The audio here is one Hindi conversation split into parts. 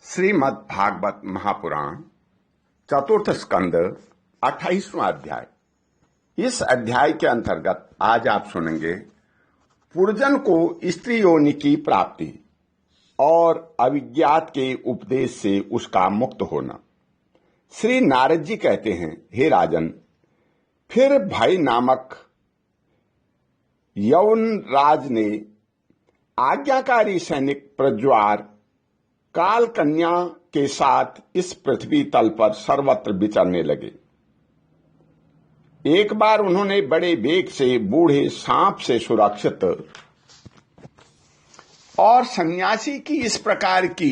श्रीमद् भागवत महापुराण चतुर्थ स्कंद 28वां अध्याय। इस अध्याय के अंतर्गत आज आप सुनेंगे पुरजन को स्त्री योनि की प्राप्ति और अविज्ञात के उपदेश से उसका मुक्त होना। श्री नारद जी कहते हैं, हे राजन, फिर भय नामक यवनराज ने आज्ञाकारी सैनिक प्रज्वार काल कन्या के साथ इस पृथ्वी तल पर सर्वत्र विचरने लगे। एक बार उन्होंने बड़े वेग से बूढ़े सांप से सुरक्षित और सन्यासी की इस प्रकार की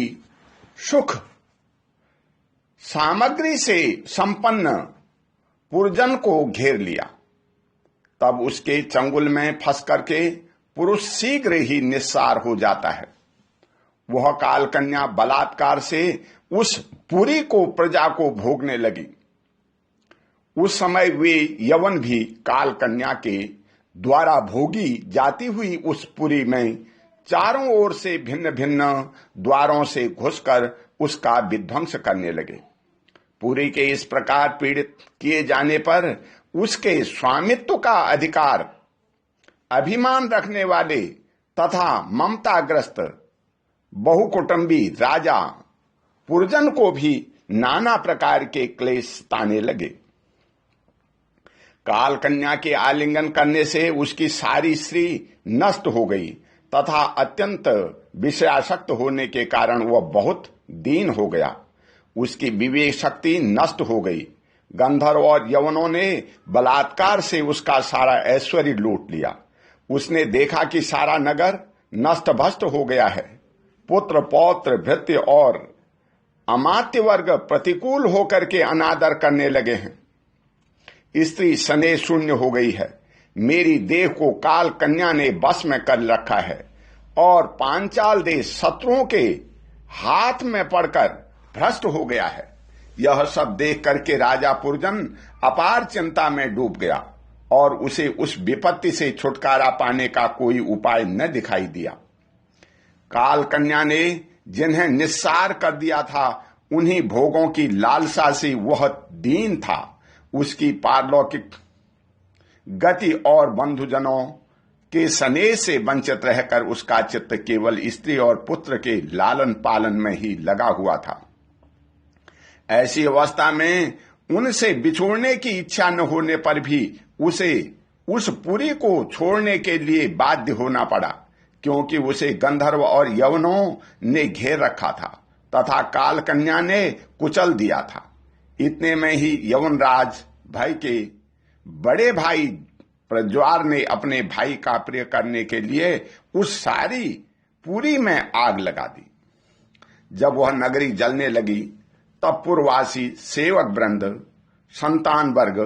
सुख सामग्री से संपन्न पुरजन को घेर लिया। तब उसके चंगुल में फंस करके पुरुष शीघ्र ही निस्सार हो जाता है। वह काल कन्या बलात्कार से उस पुरी को प्रजा को भोगने लगी। उस समय वे यवन भी काल कन्या के द्वारा भोगी जाती हुई उस पुरी में चारों ओर से भिन्न भिन्न द्वारों से घुसकर उसका विध्वंस करने लगे। पुरी के इस प्रकार पीड़ित किए जाने पर उसके स्वामित्व का अधिकार अभिमान रखने वाले तथा ममताग्रस्त बहुकुटुंबी राजा पुरजन को भी नाना प्रकार के क्लेश ताने लगे। काल कन्या के आलिंगन करने से उसकी सारी स्त्री नष्ट हो गई तथा अत्यंत विषयासक्त होने के कारण वह बहुत दीन हो गया। उसकी विवेक शक्ति नष्ट हो गई। गंधर्व और यवनों ने बलात्कार से उसका सारा ऐश्वर्य लूट लिया। उसने देखा कि सारा नगर नष्ट भ्रष्ट हो गया है। पुत्र पौत्र भृत्य और अमात्य वर्ग प्रतिकूल होकर के अनादर करने लगे हैं। स्त्री स्नेह शून्य हो गई है। मेरी देह को काल कन्या ने बस में कर रखा है और पांचाल देश शत्रुओं के हाथ में पड़कर भ्रष्ट हो गया है। यह सब देख करके राजा पुरजन अपार चिंता में डूब गया और उसे उस विपत्ति से छुटकारा पाने का कोई उपाय न दिखाई दिया। काल कन्या ने जिन्हें निस्सार कर दिया था, उन्हीं भोगों की लालसा से वह दीन था। उसकी पारलौकिक गति और बंधुजनों के स्नेह से वंचित रहकर उसका चित्त केवल स्त्री और पुत्र के लालन पालन में ही लगा हुआ था। ऐसी अवस्था में उनसे बिछोड़ने की इच्छा न होने पर भी उसे उस पुरी को छोड़ने के लिए बाध्य होना पड़ा, क्योंकि उसे गंधर्व और यवनों ने घेर रखा था तथा काल कन्या ने कुचल दिया था। इतने में ही यवनराज भाई के बड़े भाई प्रज्वार ने अपने भाई का प्रिय करने के लिए उस सारी पुरी में आग लगा दी। जब वह नगरी जलने लगी तब पुरवासी सेवक वृंद, संतान वर्ग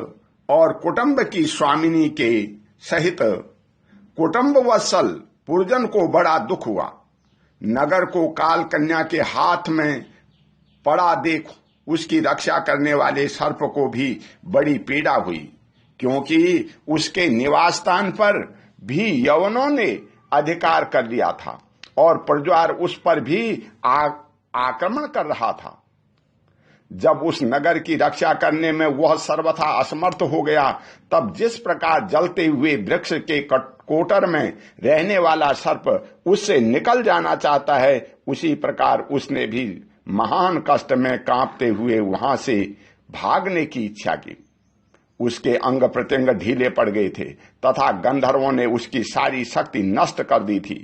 और कुटुंब की स्वामिनी के सहित कुटुंब वत्सल पुरजन को बड़ा दुख हुआ। नगर को काल कन्या के हाथ में पड़ा देख उसकी रक्षा करने वाले सर्प को भी बड़ी पीड़ा हुई, क्योंकि उसके निवास स्थान पर भी यवनों ने अधिकार कर लिया था और प्रज्वार उस पर भी आक्रमण कर रहा था। जब उस नगर की रक्षा करने में वह सर्वथा असमर्थ हो गया, तब जिस प्रकार जलते हुए वृक्ष के कोटर में रहने वाला सर्प उससे निकल जाना चाहता है, उसी प्रकार उसने भी महान कष्ट में कांपते हुए वहां से भागने की इच्छा की। उसके अंग प्रत्यंग ढीले पड़ गए थे तथा गंधर्वों ने उसकी सारी शक्ति नष्ट कर दी थी।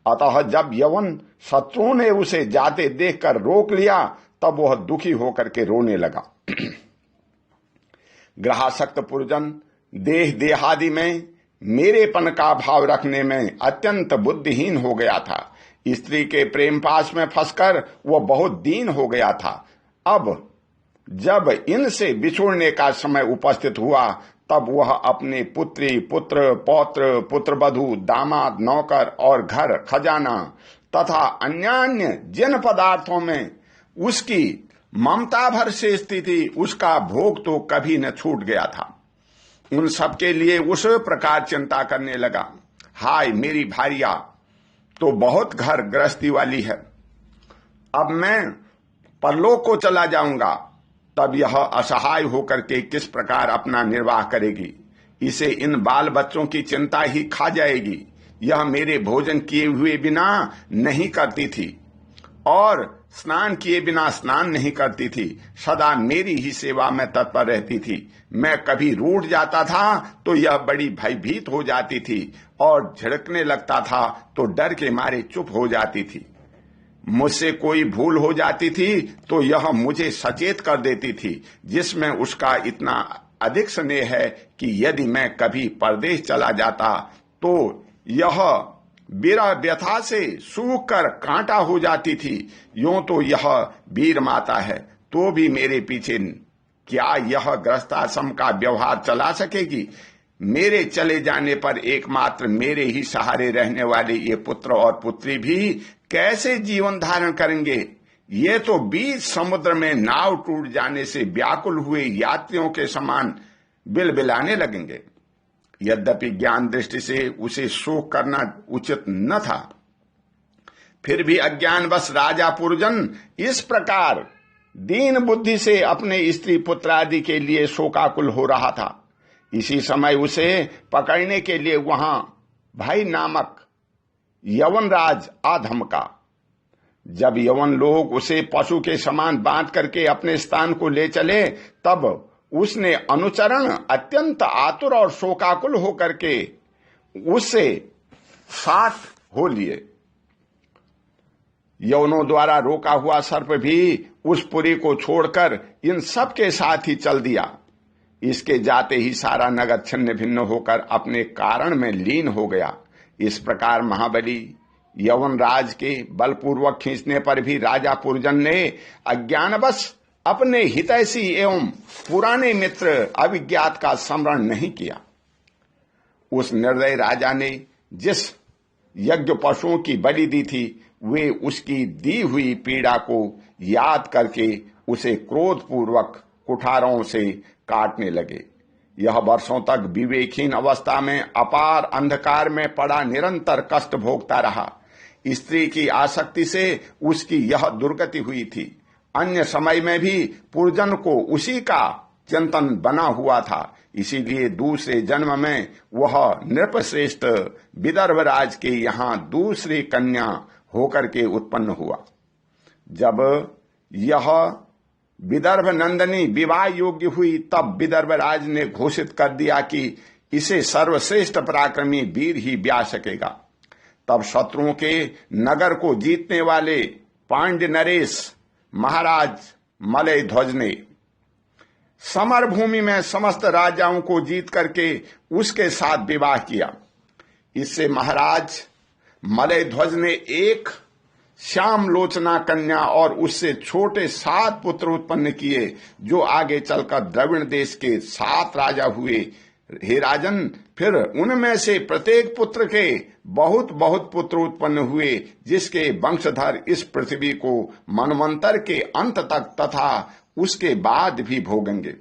अतः जब यवन शत्रुओं ने उसे जाते देखकर रोक लिया, तब वह दुखी होकर के रोने लगा। ग्रहासक्त पुरजन देह देहादि में मेरेपन का भाव रखने में अत्यंत बुद्धिहीन हो गया था। स्त्री के प्रेम पास में फंसकर वह बहुत दीन हो गया था। अब जब इनसे बिछुड़ने का समय उपस्थित हुआ, तब वह अपने पुत्री, पुत्र, पौत्र, पुत्रवधू, दामाद, नौकर और घर खजाना तथा अन्य जिन पदार्थों में उसकी ममता भर से स्थिति, उसका भोग तो कभी न छूट गया था, उन सब के लिए उस प्रकार चिंता करने लगा। हाय, मेरी भारिया तो बहुत घर गृहस्थी वाली है। अब मैं परलोक को चला जाऊंगा, तब यह असहाय होकर के किस प्रकार अपना निर्वाह करेगी। इसे इन बाल बच्चों की चिंता ही खा जाएगी। यह मेरे भोजन किए हुए बिना नहीं करती थी और स्नान किए बिना स्नान नहीं करती थी। सदा मेरी ही सेवा में तत्पर रहती थी। मैं कभी रूठ जाता था तो यह बड़ी भयभीत हो जाती थी और झिड़कने लगता था तो डर के मारे चुप हो जाती थी। मुझसे कोई भूल हो जाती थी तो यह मुझे सचेत कर देती थी, जिसमें उसका इतना अधिक स्नेह है कि यदि मैं कभी परदेश चला जाता तो यह बिरह व्यथा से सूख कर कांटा हो जाती थी। यूं तो यह वीर माता है, तो भी मेरे पीछे क्या यह गृहस्थाश्रम का व्यवहार चला सकेगी। मेरे चले जाने पर एकमात्र मेरे ही सहारे रहने वाले ये पुत्र और पुत्री भी कैसे जीवन धारण करेंगे। ये तो बीच समुद्र में नाव टूट जाने से व्याकुल हुए यात्रियों के समान बिलबिलाने लगेंगे। यद्यपि ज्ञान दृष्टि से उसे शोक करना उचित न था, फिर भी अज्ञानवश राजा पुरजन इस प्रकार दीन बुद्धि से अपने स्त्री पुत्र आदि के लिए शोकाकुल हो रहा था। इसी समय उसे पकड़ने के लिए वहां भाई नामक यवनराज आ धमका। जब यवन लोग उसे पशु के समान बांध करके अपने स्थान को ले चले, तब उसने अनुचरण अत्यंत आतुर और शोकाकुल होकर के उससे साथ हो लिए। यवनों द्वारा रोका हुआ सर्प भी उस पुरी को छोड़कर इन सब के साथ ही चल दिया। इसके जाते ही सारा नगर छिन्न भिन्न होकर अपने कारण में लीन हो गया। इस प्रकार महाबली यवनराज के बलपूर्वक खींचने पर भी राजा पुरजन ने अज्ञानवश अपने हितैषी एवं पुराने मित्र अभिज्ञात का स्मरण नहीं किया। उस निर्दय राजा ने जिस यज्ञ पशुओं की बलि दी थी, वे उसकी दी हुई पीड़ा को याद करके उसे क्रोधपूर्वक कुठारों से काटने लगे। यह वर्षों तक विवेकहीन अवस्था में अपार अंधकार में पड़ा निरंतर कष्ट भोगता रहा। स्त्री की आसक्ति से उसकी यह दुर्गति हुई थी। अन्य समय में भी पुरजन को उसी का चिंतन बना हुआ था। इसीलिए दूसरे जन्म में वह नृपश्रेष्ठ विदर्भराज के यहाँ दूसरी कन्या होकर के उत्पन्न हुआ। जब यह विदर्भ नंदनी विवाह योग्य हुई, तब विदर्भराज ने घोषित कर दिया कि इसे सर्वश्रेष्ठ पराक्रमी वीर ही ब्याह सकेगा। तब शत्रुओं के नगर को जीतने वाले पांड्य नरेश महाराज मलय ध्वज ने समर भूमि में समस्त राजाओं को जीत करके उसके साथ विवाह किया। इससे महाराज मलय ध्वज ने एक श्याम लोचना कन्या और उससे छोटे 7 पुत्र उत्पन्न किए, जो आगे चलकर द्रविड़ देश के 7 राजा हुए। हे राजन, फिर उनमें से प्रत्येक पुत्र के बहुत बहुत पुत्र उत्पन्न हुए, जिसके वंशधर इस पृथ्वी को मनवंतर के अंत तक तथा उसके बाद भी भोगेंगे।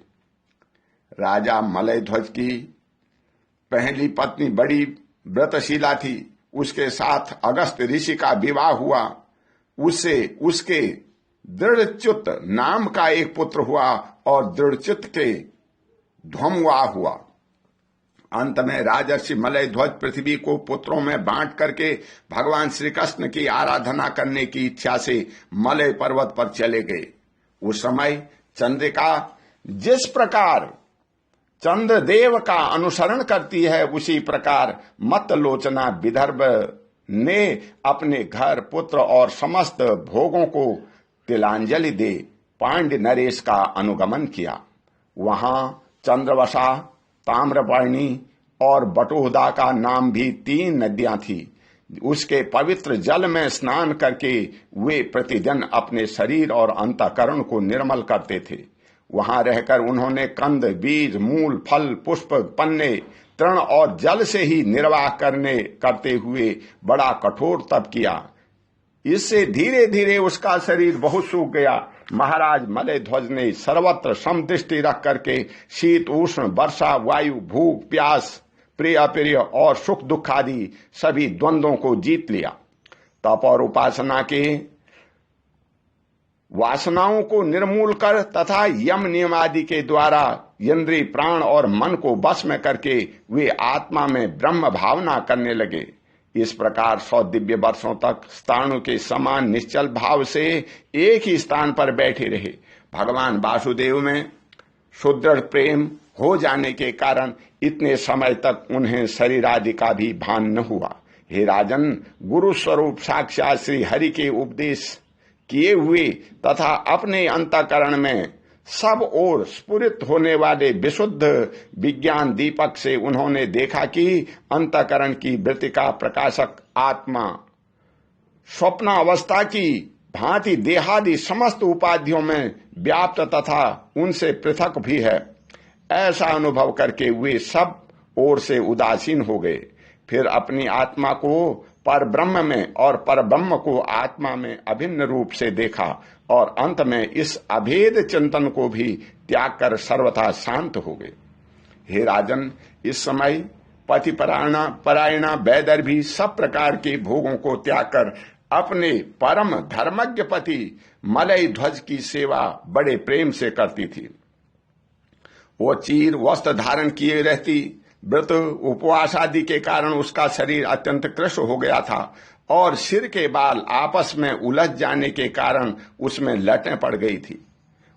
राजा मलय ध्वज की पहली पत्नी बड़ी व्रतशीला थी। उसके साथ अगस्त ऋषि का विवाह हुआ। उससे उसके दृढ़च्युत नाम का एक पुत्र हुआ और दृढ़च्युत के ध्वमवा हुआ। अंत में राजर्षि मलय ध्वज पृथ्वी को पुत्रों में बांट करके भगवान श्री कृष्ण की आराधना करने की इच्छा से मलय पर्वत पर चले गए। उस समय चंद्रिका जिस प्रकार चंद्रदेव का अनुसरण करती है, उसी प्रकार मतलोचना विदर्भ ने अपने घर, पुत्र और समस्त भोगों को तिलांजलि दे पांड्य नरेश का अनुगमन किया। वहां चंद्रवसा, ताम्रपर्णी और बटोहदा का नाम भी 3 नदियां थी। उसके पवित्र जल में स्नान करके वे प्रतिदिन अपने शरीर और अंतःकरण को निर्मल करते थे। वहां रहकर उन्होंने कंद, बीज, मूल, फल, पुष्प, पन्ने, तृण और जल से ही निर्वाह करते हुए बड़ा कठोर तप किया। इससे धीरे धीरे उसका शरीर बहुत सूख गया। महाराज मलय ध्वज ने सर्वत्र समदृष्टि रख करके शीत, उष्ण, वर्षा, वायु, भूख, प्यास, प्रिय अप्रिय और सुख दुख आदि सभी द्वंद्वों को जीत लिया। तप और उपासना के वासनाओं को निर्मूल कर तथा यम नियम आदि के द्वारा इंद्रिय, प्राण और मन को वश में करके वे आत्मा में ब्रह्म भावना करने लगे। इस प्रकार 100 दिव्य वर्षों तक स्थाणु के समान निश्चल भाव से एक ही स्थान पर बैठे रहे। भगवान वासुदेव में सुदृढ़ प्रेम हो जाने के कारण इतने समय तक उन्हें शरीर आदि का भी भान न हुआ। हे राजन, गुरु स्वरूप साक्षात श्री हरि के उपदेश किए हुए तथा अपने अंतःकरण में सब ओर स्फुरित होने वाले विशुद्ध विज्ञान दीपक से उन्होंने देखा कि अंतःकरण की वृत्ति का प्रकाशक आत्मा स्वप्नावस्था की भांति देहादि समस्त उपाधियों में व्याप्त तथा उनसे पृथक भी है। ऐसा अनुभव करके वे सब ओर से उदासीन हो गए। फिर अपनी आत्मा को पर ब्रह्म में और पर ब्रह्म को आत्मा में अभिन्न रूप से देखा और अंत में इस अभेद चिंतन को भी त्याग कर सर्वथा शांत हो गए। हे राजन, इस समय पति परायणा वैदर भी सब प्रकार के भोगों को त्याग कर अपने परम धर्मज्ञ पति मलय ध्वज की सेवा बड़े प्रेम से करती थी। वो चीर वस्त्र धारण किए रहती। व्रत उपवास आदि के कारण उसका शरीर अत्यंत कृश हो गया था और सिर के बाल आपस में उलझ जाने के कारण उसमें लटें पड़ गई थी।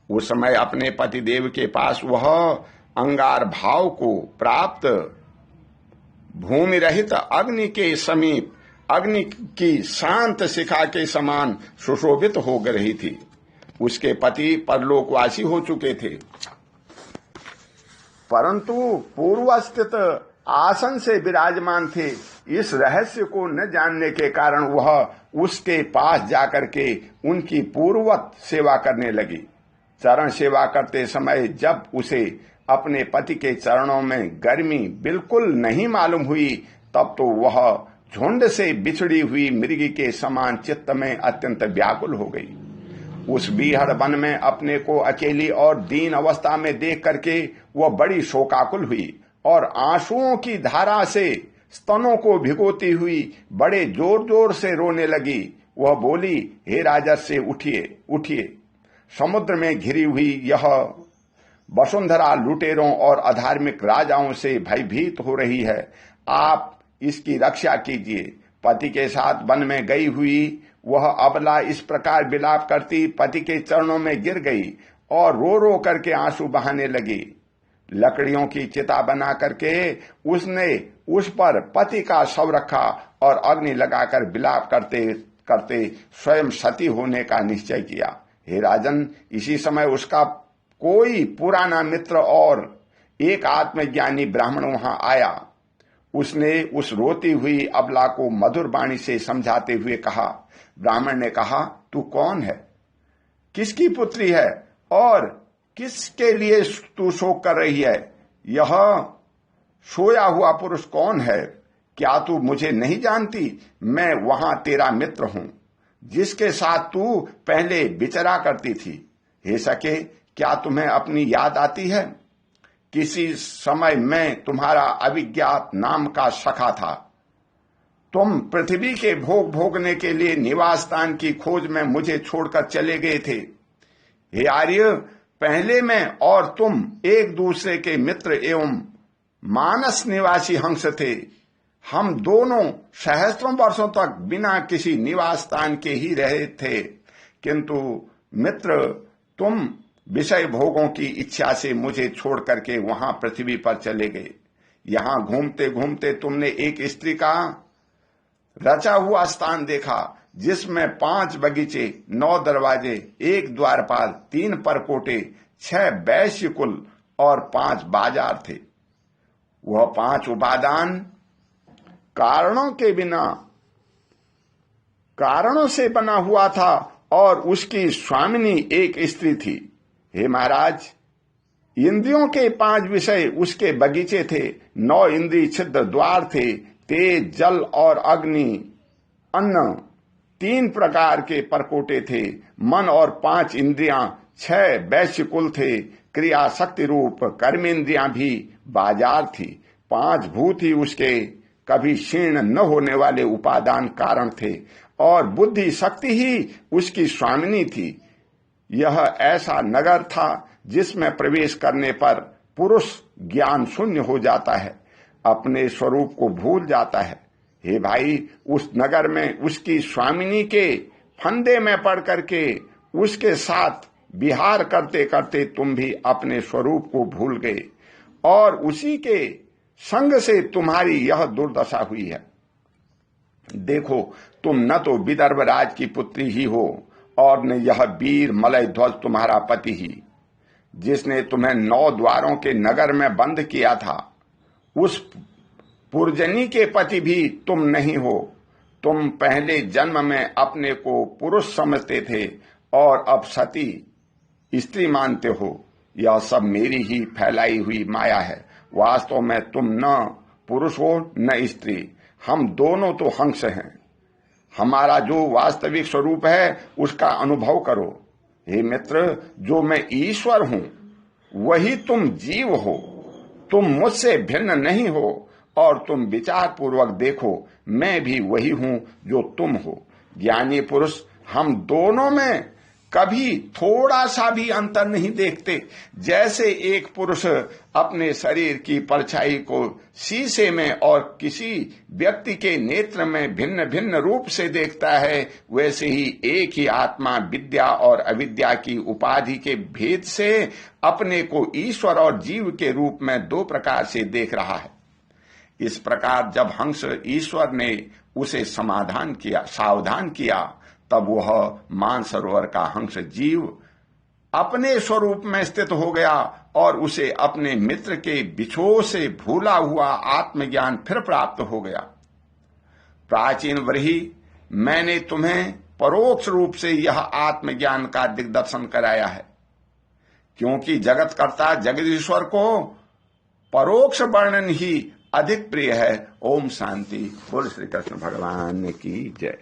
उस समय अपने पतिदेव के पास वह अंगार भाव को प्राप्त भूमि रहित अग्नि के समीप अग्नि की शांत शिखा के समान सुशोभित हो रही थी। उसके पति परलोकवासी हो चुके थे, परंतु पूर्व स्थित आसन से विराजमान थे। इस रहस्य को न जानने के कारण वह उसके पास जाकर के उनकी पूर्ववत सेवा करने लगी। चरण सेवा करते समय जब उसे अपने पति के चरणों में गर्मी बिल्कुल नहीं मालूम हुई, तब तो वह झुंड से बिछड़ी हुई मृगी के समान चित्त में अत्यंत व्याकुल हो गई। उस बीहड़ वन में अपने को अकेली और दीन अवस्था में देख करके वह बड़ी शोकाकुल हुई और आंसुओं की धारा से स्तनों को भिगोती हुई बड़े जोर जोर से रोने लगी। वह बोली, हे राजर्षि, उठिए उठिए, समुद्र में घिरी हुई यह वसुंधरा लुटेरों और अधार्मिक राजाओं से भयभीत हो रही है। आप इसकी रक्षा कीजिए। पति के साथ वन में गई हुई वह अबला इस प्रकार विलाप करती पति के चरणों में गिर गई और रो रो करके आंसू बहाने लगी। लकड़ियों की चिता बना करके उसने उस पर पति का शव रखा और अग्नि लगाकर विलाप करते करते स्वयं सती होने का निश्चय किया। हे राजन, इसी समय उसका कोई पुराना मित्र और एक आत्मज्ञानी ब्राह्मण वहां आया। उसने उस रोती हुई अबला को मधुर वाणी से समझाते हुए कहा। ब्राह्मण ने कहा, तू कौन है, किसकी पुत्री है और किसके लिए तू शोक कर रही है? यह सोया हुआ पुरुष कौन है? क्या तू मुझे नहीं जानती? मैं वहां तेरा मित्र हूं, जिसके साथ तू पहले विचरा करती थी। हे सखे, क्या तुम्हें अपनी याद आती है? किसी समय मैं तुम्हारा अभिज्ञात नाम का सखा था। तुम पृथ्वी के भोग भोगने के लिए निवास स्थान की खोज में मुझे छोड़कर चले गए थे। हे आर्य, पहले मैं और तुम एक दूसरे के मित्र एवं मानस निवासी हंस थे। हम दोनों सहस्त्रों वर्षों तक बिना किसी निवास स्थान के ही रहे थे, किंतु मित्र, तुम विषय भोगों की इच्छा से मुझे छोड़ करके वहां पृथ्वी पर चले गए। यहां घूमते घूमते तुमने एक स्त्री का रचा हुआ स्थान देखा, जिसमें 5 बगीचे, 9 दरवाजे, 1 द्वारपाल, 3 परकोटे, 6 वैश्य कुल और 5 बाजार थे। वह 5 उपादान कारणों से बना हुआ था और उसकी स्वामिनी एक स्त्री थी। हे महाराज, इंद्रियों के 5 विषय उसके बगीचे थे। 9 इंद्रिय छिद्र द्वार थे। तेज, जल और अग्नि, अन्न 3 प्रकार के परकोटे थे। मन और 5 इंद्रियां, 6 वैश्य कुल थे। क्रिया शक्ति रूप कर्मेंद्रियां भी बाजार थी। 5 भूत ही उसके कभी क्षीण न होने वाले उपादान कारण थे और बुद्धि शक्ति ही उसकी स्वामिनी थी। यह ऐसा नगर था जिसमें प्रवेश करने पर पुरुष ज्ञान शून्य हो जाता है, अपने स्वरूप को भूल जाता है। हे भाई, उस नगर में उसकी स्वामिनी के फंदे में पड़ करके उसके साथ विहार करते करते तुम भी अपने स्वरूप को भूल गए और उसी के संग से तुम्हारी यह दुर्दशा हुई है। देखो, तुम न तो विदर्भ राज की पुत्री ही हो और न यह वीर मलय ध्वज तुम्हारा पति ही, जिसने तुम्हें 9 द्वारों के नगर में बंद किया था। उस पुरजनी के पति भी तुम नहीं हो। तुम पहले जन्म में अपने को पुरुष समझते थे और अब सती स्त्री मानते हो। यह सब मेरी ही फैलाई हुई माया है। वास्तव में तुम न पुरुष हो न स्त्री, हम दोनों तो हंस हैं। हमारा जो वास्तविक स्वरूप है उसका अनुभव करो। हे मित्र, जो मैं ईश्वर हूं वही तुम जीव हो। तुम मुझसे भिन्न नहीं हो और तुम विचार पूर्वक देखो, मैं भी वही हूं जो तुम हो। ज्ञानी पुरुष हम दोनों में कभी थोड़ा सा भी अंतर नहीं देखते। जैसे एक पुरुष अपने शरीर की परछाई को शीशे में और किसी व्यक्ति के नेत्र में भिन्न भिन्न रूप से देखता है, वैसे ही एक ही आत्मा विद्या और अविद्या की उपाधि के भेद से अपने को ईश्वर और जीव के रूप में 2 प्रकार से देख रहा है। इस प्रकार जब हंस ईश्वर ने उसे सावधान किया, तब वह मानसरोवर का हंस जीव अपने स्वरूप में स्थित हो गया और उसे अपने मित्र के बिछोह से भूला हुआ आत्मज्ञान फिर प्राप्त हो गया। प्राचीन व्रीहि, मैंने तुम्हें परोक्ष रूप से यह आत्मज्ञान का दिग्दर्शन कराया है, क्योंकि जगतकर्ता जगदीश्वर को परोक्ष वर्णन ही अधिक प्रिय है। ओम शांति। बोल श्री कृष्ण भगवान की जय।